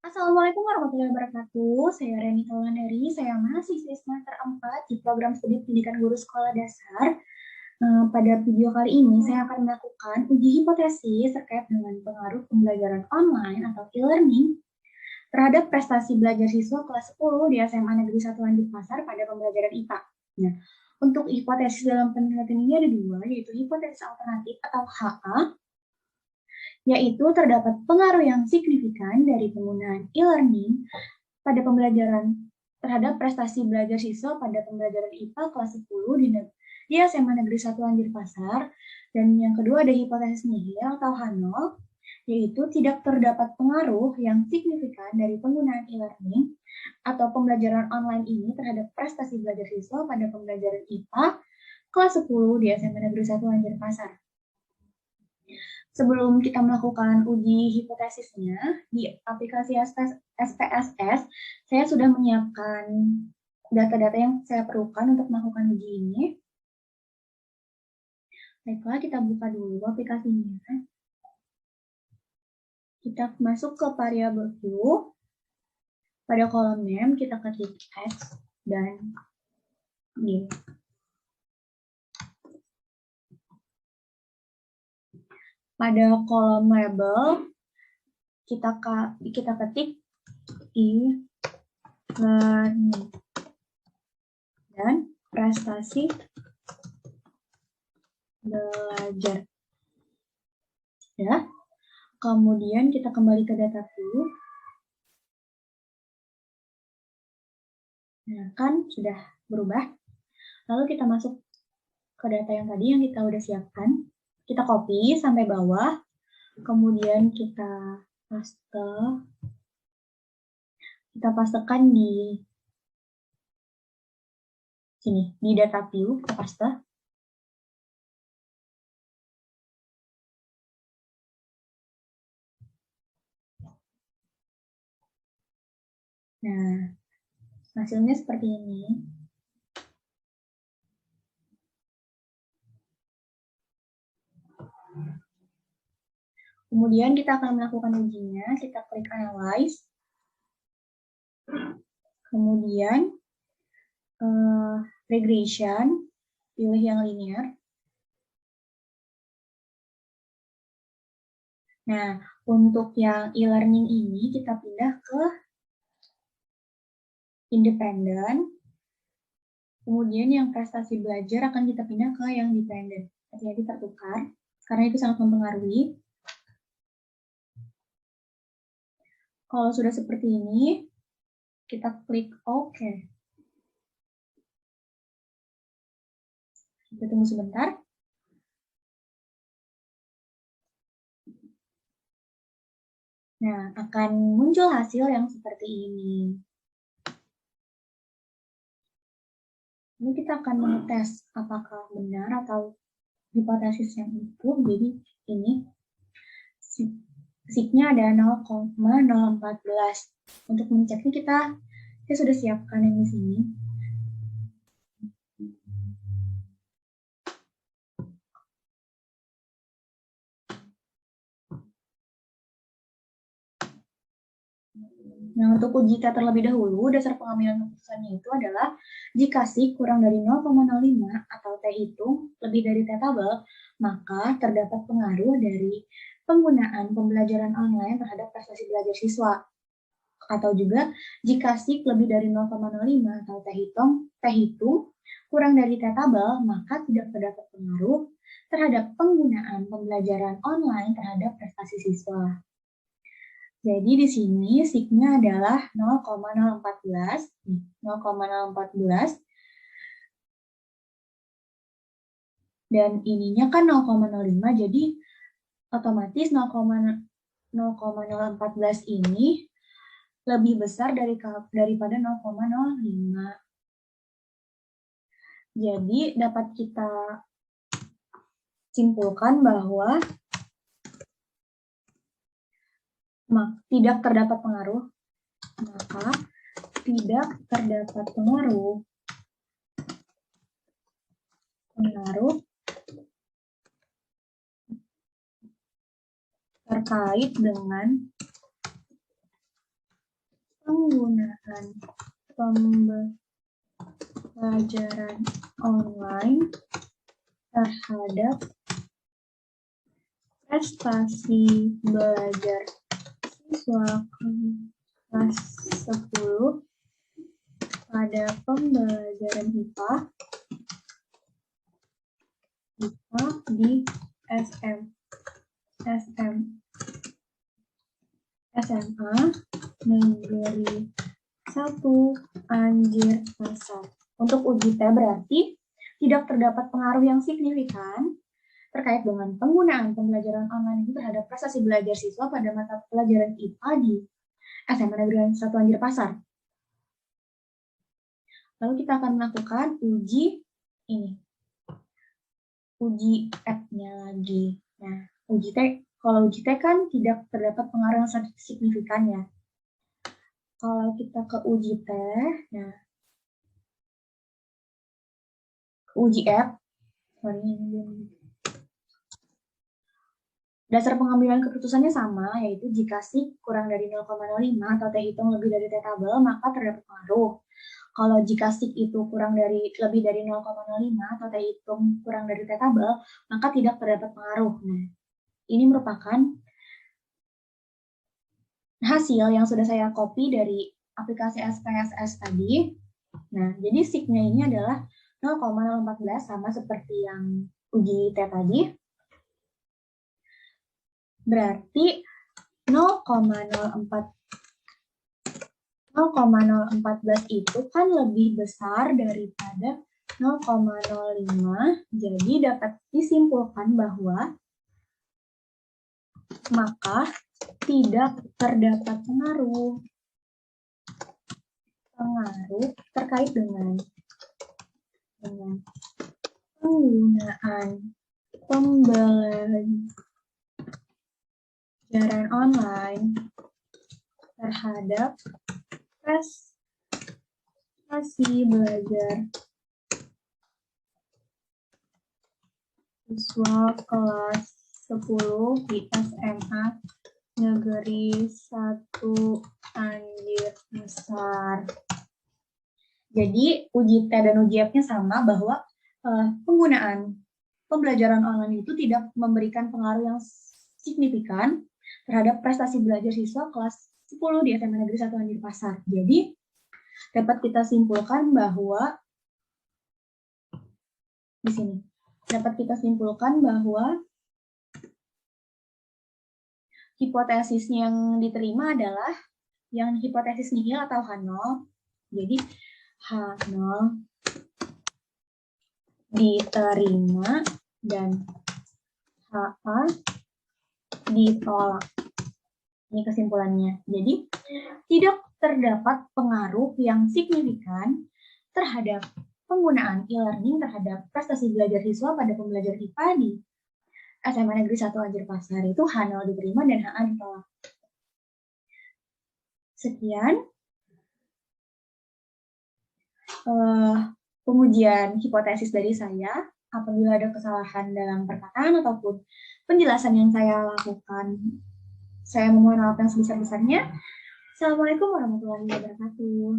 Assalamualaikum warahmatullahi wabarakatuh. Saya Reni Kaulandari, saya mahasiswa semester 4 di program studi pendidikan guru sekolah dasar. Pada video kali ini, saya akan melakukan uji hipotesis terkait dengan pengaruh pembelajaran online atau e-learning terhadap prestasi belajar siswa kelas 10 di SMA Negeri 1 Lanjut Pasar pada pembelajaran IPA. Nah, untuk hipotesis dalam penelitian ini ada dua, yaitu hipotesis alternatif atau HA, yaitu terdapat pengaruh yang signifikan dari penggunaan e-learning pada pembelajaran terhadap prestasi belajar siswa pada pembelajaran IPA kelas 10 di SMA Negeri 1 Anjir Pasar. Dan yang kedua ada hipotesis nihil atau H0, yaitu tidak terdapat pengaruh yang signifikan dari penggunaan e-learning atau pembelajaran online ini terhadap prestasi belajar siswa pada pembelajaran IPA kelas 10 di SMA Negeri 1 Anjir Pasar. Sebelum kita melakukan uji hipotesisnya, di aplikasi SPSS, saya sudah menyiapkan data-data yang saya perlukan untuk melakukan uji ini. Baiklah, kita buka dulu aplikasinya. Kita masuk ke variabel Q. Pada kolom name, kita ketik X dan Y. Pada kolom label, kita ketik e-learning dan prestasi belajar. Ya. Kemudian kita kembali ke data view. Nah, kan sudah berubah. Lalu kita masuk ke data yang tadi yang kita udah siapkan. Kita copy sampai bawah. Kemudian kita pastekan di sini, di data view, kita paste. Nah, hasilnya seperti ini. Kemudian kita akan melakukan ujinya, kita klik Analyze. Kemudian Regression, pilih yang linear. Nah, untuk yang e-learning ini kita pindah ke independen. Kemudian yang prestasi belajar akan kita pindah ke yang dependen. Hati-hati tertukar, karena itu sangat mempengaruhi. Kalau sudah seperti ini, kita klik OK. Kita tunggu sebentar. Nah, akan muncul hasil yang seperti ini. Ini kita akan mengetes apakah benar atau hipotesis yang itu. Jadi ini signya ada 0,014. Untuk menceknya saya sudah siapkan yang di sini. Nah, untuk uji T terlebih dahulu, dasar pengambilan keputusannya itu adalah jika SIG kurang dari 0,05 atau T hitung lebih dari T tabel, maka terdapat pengaruh dari penggunaan pembelajaran online terhadap prestasi belajar siswa. Atau juga jika SIG lebih dari 0,05 atau T hitung kurang dari T tabel, maka tidak terdapat pengaruh terhadap penggunaan pembelajaran online terhadap prestasi siswa. Jadi di sini signya adalah 0,014, 0,014, dan ininya kan 0,05, jadi otomatis 0,014 ini lebih besar daripada 0,05. Jadi dapat kita simpulkan bahwa tidak terdapat pengaruh, maka tidak terdapat pengaruh terkait dengan penggunaan pembelajaran online terhadap prestasi belajar siswa kelas 10 pada pembelajaran IPA di SMA Negeri 1 Anjir Pasar. Untuk uji T berarti tidak terdapat pengaruh yang signifikan terkait dengan penggunaan pembelajaran online itu terhadap prestasi belajar siswa pada mata pelajaran IPA di SMA Negeri 1 Anjir Pasar. Lalu kita akan melakukan uji ini. Uji F-nya lagi. Nah, uji T, kalau uji T kan tidak terdapat pengaruh yang signifikan ya. Kalau kita ke uji T, nah, uji F, dasar pengambilan keputusannya sama, yaitu jika SIG kurang dari 0,05 atau T hitung lebih dari T tabel, maka terdapat pengaruh. Kalau jika SIG itu lebih dari 0,05 atau T hitung kurang dari T tabel, maka tidak terdapat pengaruh. Nah, ini merupakan hasil yang sudah saya copy dari aplikasi SPSS tadi. Nah, jadi SIG-nya ini adalah 0,014 sama seperti yang uji T tadi. Berarti 0,014 itu kan lebih besar daripada 0,05, jadi dapat disimpulkan bahwa maka tidak terdapat pengaruh terkait dengan penggunaan pembelajaran online terhadap prestasi belajar siswa kelas 10 di SMA Negeri 1 Anjir Pasar. Jadi uji T dan uji F-nya sama bahwa penggunaan pembelajaran online itu tidak memberikan pengaruh yang signifikan terhadap prestasi belajar siswa kelas 10 di SMA Negeri 1 Anjir Pasar. Jadi dapat kita simpulkan bahwa di sini hipotesis yang diterima adalah yang hipotesis nihil atau H0. Jadi H0 diterima dan HA ditolak. Ini kesimpulannya. Jadi tidak terdapat pengaruh yang signifikan terhadap penggunaan e-learning terhadap prestasi belajar siswa pada pembelajaran IPA di SMA Negeri 1 Anjir Pasar. Itu H0 diterima dan HA ditolak. Sekian pengujian hipotesis dari saya. Apabila ada kesalahan dalam perkataan ataupun penjelasan yang saya lakukan, saya memohon maaf yang sebesar-besarnya. Assalamualaikum warahmatullahi wabarakatuh.